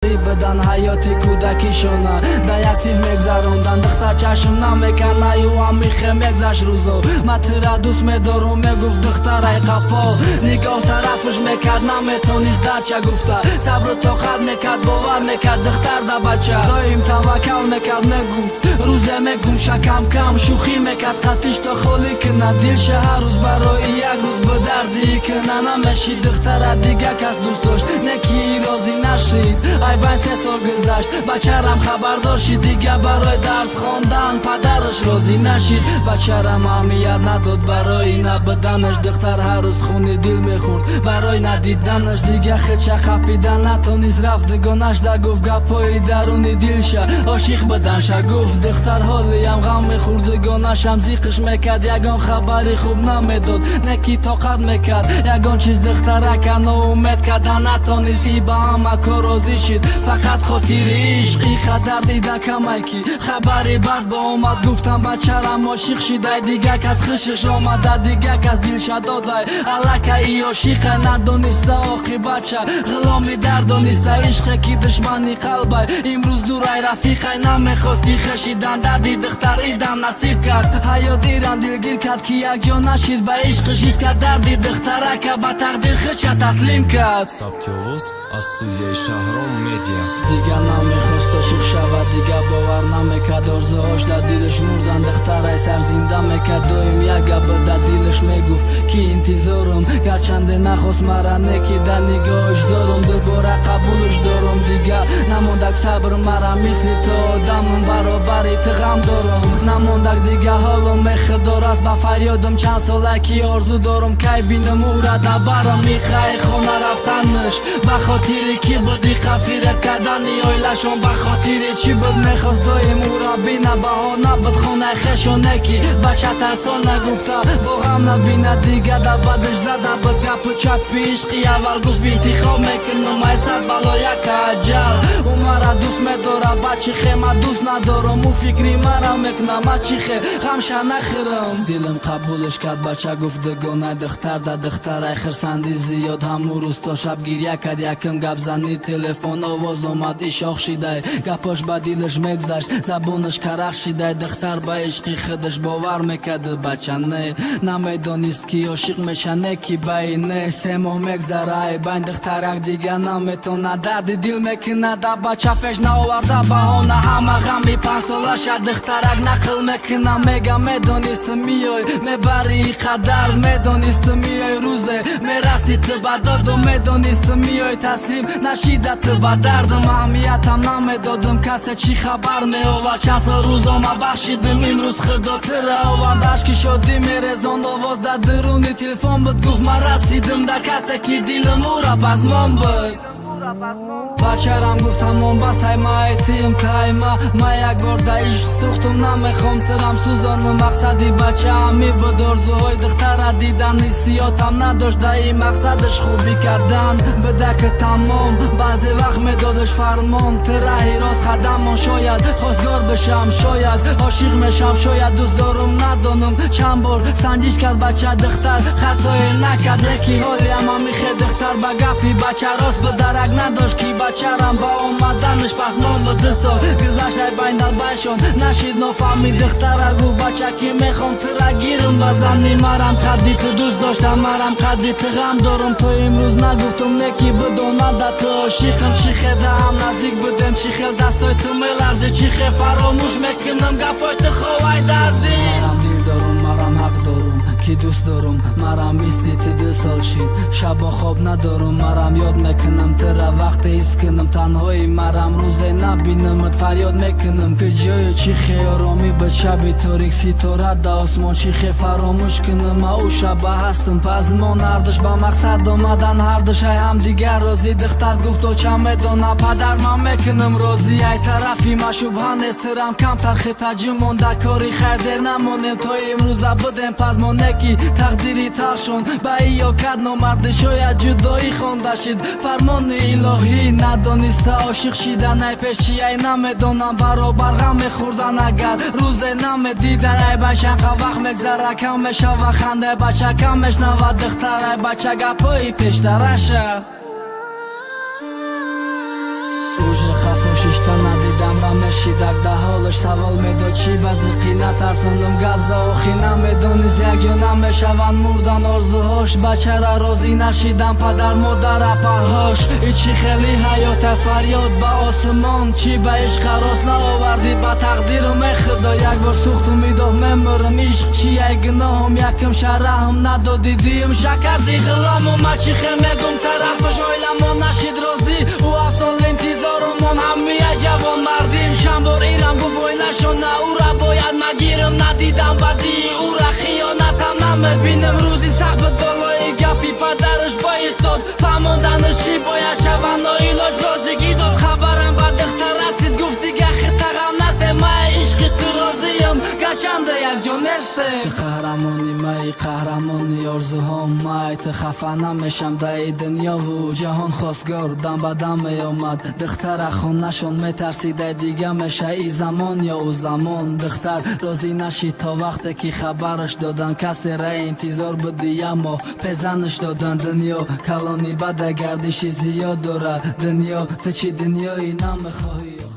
بدن حیاتی کودکیشونه در یک سیف مگذروندن دختر چشم نمیکنه و هم میخه مگذشت روزو من تیره دوست میدارم میگفت دختر ای قفا نگاه طرفش میکرد نمیتونیست در چه گفته صبر طاقت میکرد باور میکرد دختر در بچه دایم توکل میکرد میگفت روزه میگم شکم کم شوخی میکرد خطیش تا خالی کنه دلش هر روز برای یک روز به دردی کنه نمیشید دختر دیگه کس دوست داشت نکی راضی نشید ای بین 3 سال گذشت بچرم خبردار شید دیگه برای درس خواندن پدرش راضی نشید بچرم اهمیت نداد برای نبودنش دختر هر روز خونی دل میخورد برای ندیدنش دیگه خیچه خپیدن نتونیست رفتگانش در گفت گپای درونی دلشه عاشق بدنش گفت دختر حالی هم غم میخوردگانش هم زیقش میکرد یگان خبری خوب نمیداد نکی طاقت میکرد یگان چیز دخترک امید کردن نتونیستی با همه کار راضی شید فقط خاطر عشق ای خطر دیده کمکی خبری بعد با اومد گفتم بچرم عاشق شده دیگه کس خشش آمده دیگه کس دلش داده الکه ای عاشق ندونسته آخی بچه غلامی دردونسته عشق کی دشمنی قلبه امروز دور ای رفیقه نمیخواستی خشیدن دردی دختر ایدم نصیب کرد حیات ایران دلگیر کرد که یک جا نشید به عشقش ایست کرد دردی دختره که به تقدیر خودشه تسلیم کرد Sabtyovuz از استودیوی شهرام مدیا دیگه نمیخواست عاشق شود دیگه باور نمیکرد آرزوهاش در دلش مردن دختر سر زنده میکرد دایم یک گپ در دلش میگفت که انتظارم گرچنده نخواست مرا نکی در نگاهش دارم دوباره قبولش دارم دیگه نموندک صبر مرا مثل تو آدمم برابری تو غم دارم نموندک دیگه حالم میخدار است با فریادم چند ساله که آرزو دارم که بینم او را در برم میخوای خونه رفتنش بخاطری کی بودی خفیرت کردنی آیلشون بخاطری چی بود میخواست دایم او را بینه بهانه بود خونه خشونه کی بچه ترسان نگفته با غم نبینه دیگه در بدش زده بود گپ چپ عشقی اول گفت انتخاب میکنم ای سر بلا یک اجل او مرا دوست میداره بچه خیمه دوست ندارم او فکری مرا میکنم چی خی غمشه نخیرم دلم قبولش کرد بچه گفت دگانه دختر در دختر ای خرسندی زیاد همون روز تا شب گریه کرد یکم گپ زنی تلفن آواز اومد ایشاخ شیده گپاش با دلش میگذشت زبونش کرخ شیده دختر با عشقی خودش باور میکرد بچه نه نمیدانست که عاشق میشنه کی بینه 3 ماه میگذره بین دخترک دیگه نمیتونه درد دل میکنه در بچه پیش ناورده بهانه همه غمی 5 ساله شد دخترک نقل میکنه میگه میدانست میای میبری قدر میدانست میای روزه میرسی تو بداد و میدانست میای تسلیم نشیدت و دردم اهمیتم نمیدادم کسی چی خبر میآورد چند سال روزا ما بخشیدم امروز خدا تره آوردش که شدی میرزاند آواز در درونی تلفن بود گفت من رسیدم در کسی که دلم او را پزمان بود بچرم گفتم من بس های ما ایتیم تایما ما یک بار در عشق سوختم نمیخوام ترم سوزانم مقصدی بچه همی بود آرزوهای دختر دیدن حسیاتم نداشت در این مقصدش خوبی کردن بده که تمام بعضی وقت میدادش فرمان ترهی راست خدمان شاید خواستگار بشم شاید عاشق میشم شاید دوست دارم ندانم چند بار سنجش کرد بچه دختر خطای نکرد یکی حالی اما میخه دختر با گپی بچه راست به درک نداشت کی بچرم با اومدنش پس من به 2 سال گذشت بین در بشون نشید نفهمی دختر گو بچه که میخوام تره گیرم بزنی مرم قدی تو دوست داشتم مرم قدی تو غم دارم تو امروز نگفتم نکی بدونه در تو عاشقم چی خیده هم نزدیک بودم چی خیل دستای تو میلرزه چی خیل فراموش میکنم گپای تو خواه دردی مرم دل دارم مرم حق دارم کی دوست دارم مرم مثلی تی 2 سال شید شبا خواب ندارم مرم یاد میکنم تره وقت ایست کنم تنهایی مرم روزه نبینمت فریاد میکنم که جای چی خیارامی به شب تاریک ستاره در آسمان چی خی فراموش کنم او شب هستم پس ما نردش با مقصد آمدن هر دش ای هم دیگر راضی دختر گفت و چه میدونه پدر من میکنم راضی ای طرفی مشوبه نیسترم کمتر خطجی مونده کاری خیر دیر نمونم تا امروز بودم پس ما نکی تقدیری ترشون با ایا کد نمرد شاید جدایی خونده شید فرمان الهی ندانسته عاشق شیدن ای پیشی ای نمیدونم برابر غم خوردن اگر روز نمیدیدن ای بچه وقت مگذره کم میشه و خنده بچه کم میشنود دختر ای بچه گپایی پیشترشه روژه خفا ششتا ندیدم و مشیدک ده حالش سوال میداد چی بزی قینت ارزاندم گبزه آخی نمیدونی یک جا نمیشون مردن آرزوهاش بچه را راضی نشیدم پدر مادر پرهاش ایچی خیلی حیات فریاد به آسمان چی به عشق راست نآوردی به تقدیرم ای خدا یک بار سوختم میداه میمرم عشق چی ای گناهم یکم شرحم ندادی دیم شکردی غلامم چی خیلی میگم طرفش آیلمان نشید راضی او افسان انتظارمان همی ای جوان مردیم چند بار ایرم گفت ویلشان نه او را باید مگیرم ندیدم بدی او را خیانتم نمیبینم روزی سخت به دلای گپی پدرش بایستاد فهماندنش چی باید شوند ایلاج رازگی داد خبرم به دختر رسید گفت دیگه خطقم نده من عشقی تو راضیم گشنده یک جا نسته قهرمانی مای قهرمانی آرزوهام مای تو خفه نمیشم در دنیا و جهان خواستگار دم به دم میامد دختر خونشون میترسیده دیگه میشه ای زمان یا او زمان دختر راضی نشید تا وقتی که خبرش دادن کسی را انتظار بدی اما پزنش دادن دنیا کلانی بده گردشی زیاد داره دنیا تو چی دنیایی نمیخواهی